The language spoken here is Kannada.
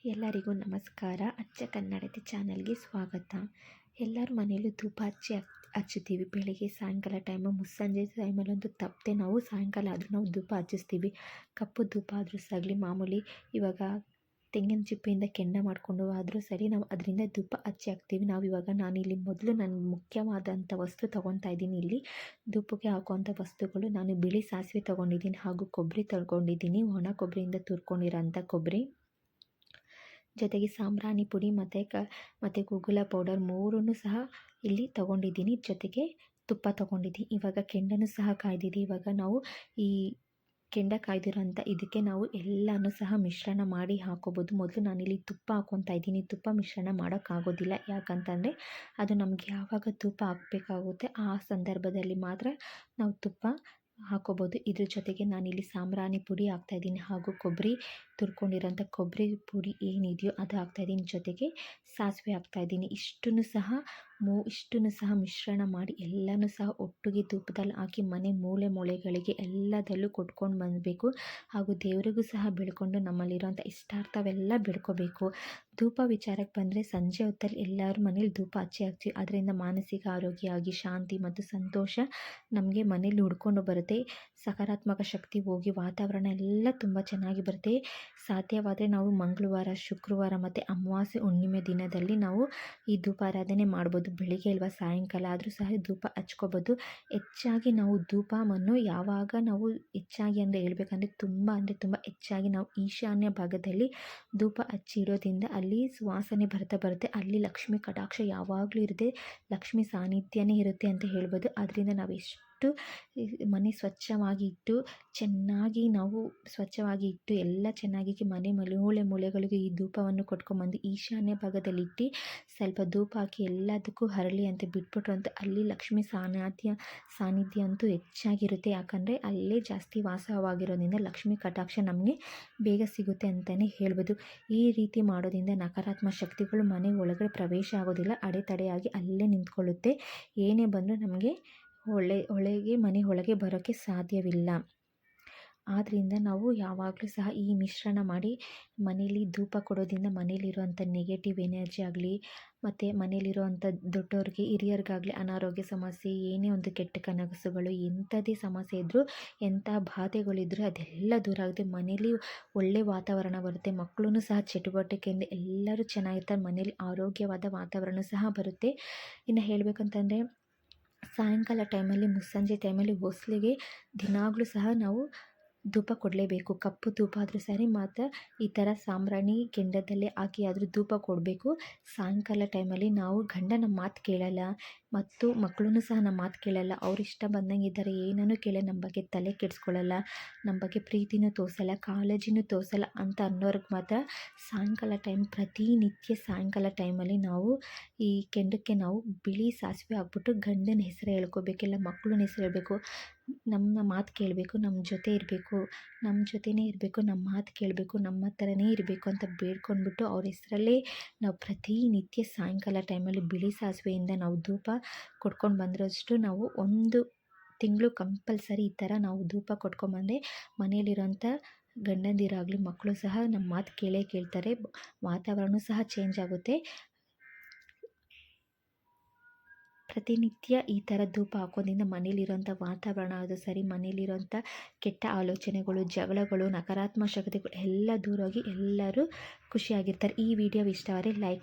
ಎಲ್ಲರಿಗೂ ನಮಸ್ಕಾರ. ಅಚ್ಚ ಕನ್ನಡತಿ ಚಾನಲ್ಗೆ ಸ್ವಾಗತ. ಎಲ್ಲರ ಮನೆಯಲ್ಲೂ ಧೂಪ ಹಚ್ಚುತ್ತೀವಿ. ಬೆಳಿಗ್ಗೆ ಸಾಯಂಕಾಲ ಟೈಮು, ಮುಸ್ಸಂಜೆ ಟೈಮಲ್ಲಂತೂ ತಪ್ಪದೆ ನಾವು ಸಾಯಂಕಾಲ ಆದರೂ ನಾವು ಧೂಪ ಹಚ್ಚಿಸ್ತೀವಿ. ಕಪ್ಪು ಧೂಪ ಆದರೂ ಸರಿ, ಮಾಮೂಲಿ ಇವಾಗ ತೆಂಗಿನ ಚಿಪ್ಪೆಯಿಂದ ಕೆಂಡ ಮಾಡಿಕೊಂಡು ಆದರೂ ಸರಿ ನಾವು ಅದರಿಂದ ಧೂಪ ಹಚ್ಚಿ ಹಾಕ್ತೀವಿ. ನಾನಿಲ್ಲಿ ಮೊದಲು ನನ್ನ ಮುಖ್ಯವಾದಂಥ ವಸ್ತು ತೊಗೊತಾ ಇದ್ದೀನಿ. ಇಲ್ಲಿ ಧೂಪಕ್ಕೆ ಹಾಕುವಂಥ ವಸ್ತುಗಳು, ನಾನು ಬಿಳಿ ಸಾಸಿವೆ ತೊಗೊಂಡಿದ್ದೀನಿ, ಹಾಗೂ ಕೊಬ್ಬರಿ ತೊಗೊಂಡಿದ್ದೀನಿ, ಒಣ ಕೊಬ್ಬರಿಯಿಂದ ತುರ್ಕೊಂಡಿರೋಂಥ ಕೊಬ್ಬರಿ, ಜೊತೆಗೆ ಸಾಂಬ್ರಾಣಿ ಪುಡಿ ಮತ್ತು ಗುಗ್ಗುಲ ಪೌಡರ್ ಮೂರನ್ನು ಸಹ ಇಲ್ಲಿ ತೊಗೊಂಡಿದ್ದೀನಿ. ಜೊತೆಗೆ ತುಪ್ಪ ತೊಗೊಂಡಿದ್ದೀನಿ. ಇವಾಗ ಕೆಂಡನೂ ಸಹ ಕಾಯ್ದಿದೆ. ಇವಾಗ ನಾವು ಈ ಕೆಂಡ ಕಾಯ್ದಿರೋಂಥ ಇದಕ್ಕೆ ನಾವು ಎಲ್ಲನೂ ಸಹ ಮಿಶ್ರಣ ಮಾಡಿ ಹಾಕೋಬೋದು. ಮೊದಲು ನಾನಿಲ್ಲಿ ತುಪ್ಪ ಹಾಕ್ಕೊತಾ ಇದ್ದೀನಿ. ತುಪ್ಪ ಮಿಶ್ರಣ ಮಾಡೋಕ್ಕಾಗೋದಿಲ್ಲ, ಯಾಕಂತಂದರೆ ಅದು ನಮಗೆ ಯಾವಾಗ ತುಪ್ಪ ಹಾಕಬೇಕಾಗುತ್ತೆ ಆ ಸಂದರ್ಭದಲ್ಲಿ ಮಾತ್ರ ನಾವು ತುಪ್ಪ ಹಾಕೋಬೋದು. ಇದ್ರ ಜೊತೆಗೆ ನಾನಿಲ್ಲಿ ಸಾಂಬ್ರಾಣಿ ಪುಡಿ ಹಾಕ್ತಾಯಿದ್ದೀನಿ, ಹಾಗೂ ಕೊಬ್ಬರಿ ತುರ್ಕೊಂಡಿರೋಂಥ ಕೊಬ್ಬರಿ ಪುಡಿ ಏನಿದೆಯೋ ಅದು ಹಾಕ್ತಾಯಿದ್ದೀನಿ. ಜೊತೆಗೆ ಸಾಸಿವೆ ಹಾಕ್ತಾಯಿದ್ದೀನಿ. ಇಷ್ಟನ್ನು ಸಹ ಮಿಶ್ರಣ ಮಾಡಿ ಎಲ್ಲನೂ ಸಹ ಒಟ್ಟಿಗೆ ಧೂಪದಲ್ಲಿ ಹಾಕಿ ಮನೆ ಮೂಲೆ ಮೂಲೆಗಳಿಗೆ ಎಲ್ಲದಲ್ಲೂ ಕೊಟ್ಕೊಂಡು ಬಂದಬೇಕು. ಹಾಗೂ ದೇವರಿಗೂ ಸಹ ಬೆಳ್ಕೊಂಡು ನಮ್ಮಲ್ಲಿರೋಂಥ ಇಷ್ಟಾರ್ಥವೆಲ್ಲ ಬೆಳ್ಕೋಬೇಕು. ಧೂಪ ವಿಚಾರಕ್ಕೆ ಬಂದರೆ ಸಂಜೆ ಹೊತ್ತಲ್ಲಿ ಎಲ್ಲರ ಮನೇಲಿ ಧೂಪ ಹಚ್ಚಿವಿ. ಅದರಿಂದ ಮಾನಸಿಕ ಆರೋಗ್ಯ ಆಗಿ ಶಾಂತಿ ಮತ್ತು ಸಂತೋಷ ನಮಗೆ ಮನೇಲಿ ಹುಡ್ಕೊಂಡು ಬರುತ್ತೆ. ಸಕಾರಾತ್ಮಕ ಶಕ್ತಿ ಹೋಗಿ ವಾತಾವರಣ ಎಲ್ಲ ತುಂಬ ಚೆನ್ನಾಗಿ ಬರುತ್ತೆ. ಸಾಧ್ಯವಾದರೆ ನಾವು ಮಂಗಳವಾರ, ಶುಕ್ರವಾರ ಮತ್ತು ಅಮಾವಾಸ್ಯೆ ಹುಣ್ಣಿಮೆ ದಿನದಲ್ಲಿ ನಾವು ಈ ಧೂಪಾರಾಧನೆ ಮಾಡ್ಬೋದು. ಬೆಳಿಗ್ಗೆ ಇಲ್ವಾ ಸಾಯಂಕಾಲ ಆದರೂ ಸಹ ಧೂಪ ಹಚ್ಕೋಬೋದು. ಹೆಚ್ಚಾಗಿ ನಾವು ಧೂಪವನ್ನು ಯಾವಾಗ ನಾವು ಹೆಚ್ಚಾಗಿ ಅಂದರೆ ಹೇಳ್ಬೇಕಂದ್ರೆ ತುಂಬ ಹೆಚ್ಚಾಗಿ ನಾವು ಈಶಾನ್ಯ ಭಾಗದಲ್ಲಿ ಧೂಪ ಹಚ್ಚಿಡೋದ್ರಿಂದ ಅಲ್ಲಿ ಸುವಾಸನೆ ಬರುತ್ತೆ. ಅಲ್ಲಿ ಲಕ್ಷ್ಮೀ ಕಟಾಕ್ಷ ಯಾವಾಗಲೂ ಇರುತ್ತೆ, ಲಕ್ಷ್ಮೀ ಸಾನ್ನಿಧ್ಯನೇ ಇರುತ್ತೆ ಅಂತ ಹೇಳ್ಬೋದು. ಅದರಿಂದ ನಾವು ಎಷ್ಟು ಮನೆ ಸ್ವಚ್ಛವಾಗಿ ಇಟ್ಟು ಎಲ್ಲ ಚೆನ್ನಾಗಿ ಮನೆ ಮೂಲೆಗಳಿಗೆ ಈ ಧೂಪವನ್ನು ಕೊಟ್ಕೊಂಡ್ಬಂದು ಈಶಾನ್ಯ ಭಾಗದಲ್ಲಿ ಇಟ್ಟು ಸ್ವಲ್ಪ ಧೂಪ ಹಾಕಿ ಎಲ್ಲದಕ್ಕೂ ಹರಳಿ ಅಂತ ಬಿಟ್ಬಿಟ್ರು ಅಂತ ಅಲ್ಲಿ ಲಕ್ಷ್ಮೀ ಸಾನ್ನಿಧ್ಯ ಅಂತೂ ಹೆಚ್ಚಾಗಿರುತ್ತೆ. ಯಾಕಂದರೆ ಅಲ್ಲೇ ಜಾಸ್ತಿ ವಾಸವಾಗಿರೋದ್ರಿಂದ ಲಕ್ಷ್ಮೀ ಕಟಾಕ್ಷ ನಮಗೆ ಬೇಗ ಸಿಗುತ್ತೆ ಅಂತಲೇ ಹೇಳ್ಬೋದು. ಈ ರೀತಿ ಮಾಡೋದ್ರಿಂದ ನಕಾರಾತ್ಮಕ ಶಕ್ತಿಗಳು ಮನೆ ಒಳಗಡೆ ಪ್ರವೇಶ ಆಗೋದಿಲ್ಲ, ಅಡೆತಡೆಯಾಗಿ ಅಲ್ಲೇ ನಿಂತ್ಕೊಳ್ಳುತ್ತೆ. ಏನೇ ಬಂದರೂ ನಮಗೆ ಮನೆ ಒಳಗೆ ಬರೋಕ್ಕೆ ಸಾಧ್ಯವಿಲ್ಲ. ಆದ್ದರಿಂದ ನಾವು ಯಾವಾಗಲೂ ಸಹ ಈ ಮಿಶ್ರಣ ಮಾಡಿ ಮನೇಲಿ ಧೂಪ ಕೊಡೋದ್ರಿಂದ ಮನೇಲಿರುವಂಥ ನೆಗೆಟಿವ್ ಎನರ್ಜಿ ಆಗಲಿ, ಮತ್ತು ಮನೇಲಿರುವಂಥ ದೊಡ್ಡವ್ರಿಗೆ, ಹಿರಿಯರಿಗಾಗಲಿ ಅನಾರೋಗ್ಯ ಸಮಸ್ಯೆ, ಏನೇ ಒಂದು ಕೆಟ್ಟ ಕನಸುಗಳು, ಎಂಥದೇ ಸಮಸ್ಯೆ ಇದ್ದರೂ, ಎಂಥ ಬಾಧೆಗಳಿದ್ದರೂ ಅದೆಲ್ಲ ದೂರ ಆಗುತ್ತೆ. ಮನೇಲಿ ಒಳ್ಳೆ ವಾತಾವರಣ ಬರುತ್ತೆ. ಮಕ್ಕಳೂ ಸಹ ಚಟುವಟಿಕೆಯಿಂದ ಎಲ್ಲರೂ ಚೆನ್ನಾಗಿರ್ತಾರೆ. ಮನೇಲಿ ಆರೋಗ್ಯವಾದ ವಾತಾವರಣ ಸಹ ಬರುತ್ತೆ. ಇನ್ನು ಹೇಳಬೇಕಂತಂದರೆ ಸಾಯಂಕಾಲ ಟೈಮಲ್ಲಿ, ಮುಸ್ಸಂಜೆ ಟೈಮಲ್ಲಿ ಹೊಸ್ಲಿಗೆ ದಿನಾಗಲೂ ಸಹ ನಾವು ಧೂಪ ಕೊಡಲೇಬೇಕು. ಕಪ್ಪು ಧೂಪ ಆದರೂ ಸರಿ, ಮತ್ತು ಈ ಥರ ಸಾಂಬ್ರಾಣಿ ಕೆಂಡದಲ್ಲೇ ಹಾಕಿ ಆದರೂ ಧೂಪ ಕೊಡಬೇಕು. ಸಾಯಂಕಾಲ ಟೈಮಲ್ಲಿ ನಾವು ಗಂಡನ ಮಾತು ಕೇಳಲ್ಲ, ಮತ್ತು ಮಕ್ಕಳೂ ಸಹ ನಮ್ಮ ಮಾತು ಕೇಳಲ್ಲ. ಅವ್ರು ಇಷ್ಟ ಬಂದಂಗೆ ಇದ್ದಾರೆ, ಏನೂ ಕೇಳಲ್ಲ, ನಮ್ಮ ಬಗ್ಗೆ ತಲೆ ಕೆಡಿಸ್ಕೊಳ್ಳಲ್ಲ, ನಮ್ಮ ಬಗ್ಗೆ ಪ್ರೀತಿನೂ ತೋರಿಸಲ್ಲ, ಕಾಳಜಿನೂ ತೋರಿಸಲ್ಲ ಅಂತ ಅನ್ನೋರ್ಗೆ ಮಾತ್ರ ಸಾಯಂಕಾಲ ಟೈಮ್, ಪ್ರತಿನಿತ್ಯ ಸಾಯಂಕಾಲ ಟೈಮಲ್ಲಿ ನಾವು ಈ ಕೆಂಡಕ್ಕೆ ನಾವು ಬಿಳಿ ಸಾಸಿವೆ ಹಾಕ್ಬಿಟ್ಟು ಗಂಡನ ಹೆಸರು ಹೇಳ್ಕೋಬೇಕಿಲ್ಲ, ಮಕ್ಕಳನ್ನ ಹೆಸರು ಹೇಳಬೇಕು, ನಮ್ಮ ಮಾತು ಕೇಳಬೇಕು, ನಮ್ಮ ಜೊತೆ ಇರಬೇಕು, ನಮ್ಮ ಜೊತೆನೇ ಇರಬೇಕು, ನಮ್ಮ ಮಾತು ಕೇಳಬೇಕು, ನಮ್ಮ ಥರನೇ ಇರಬೇಕು ಅಂತ ಬೇಡ್ಕೊಂಡ್ಬಿಟ್ಟು ಅವ್ರ ಹೆಸರಲ್ಲೇ ನಾವು ಪ್ರತಿನಿತ್ಯ ಸಾಯಂಕಾಲ ಟೈಮಲ್ಲಿ ಬಿಳಿ ಸಾಸಿವೆಯಿಂದ ನಾವು ಧೂಪ ಕೊಟ್ಕೊಂಡು ಬಂದಿರೋಷ್ಟು ನಾವು 1 ತಿಂಗಳು ಕಂಪಲ್ಸರಿ ಈ ಥರ ನಾವು ಧೂಪ ಕೊಟ್ಕೊಂಡ್ಬಂದರೆ ಮನೆಯಲ್ಲಿರೋಂಥ ಗಂಡಂದಿರಾಗಲಿ ಮಕ್ಕಳು ಸಹ ನಮ್ಮ ಮಾತು ಕೇಳ್ತಾರೆ. ವಾತಾವರಣ ಸಹ ಚೇಂಜ್ ಆಗುತ್ತೆ. ಪ್ರತಿನಿತ್ಯ ಈ ಥರ ಧೂಪ ಹಾಕೋದ್ರಿಂದ ಮನೇಲಿರೋಂಥ ವಾತಾವರಣ ಅದು ಸರಿ, ಮನೇಲಿರೋಂಥ ಕೆಟ್ಟ ಆಲೋಚನೆಗಳು, ಜಗಳಗಳು, ನಕಾರಾತ್ಮಕ ಶಕ್ತಿಗಳು ಎಲ್ಲ ದೂರ ಹೋಗಿ ಎಲ್ಲರೂ ಖುಷಿಯಾಗಿರ್ತಾರೆ. ಈ ವಿಡಿಯೋ ಇಷ್ಟವಾದರೆ ಲೈಕ್ ಮಾಡಿ.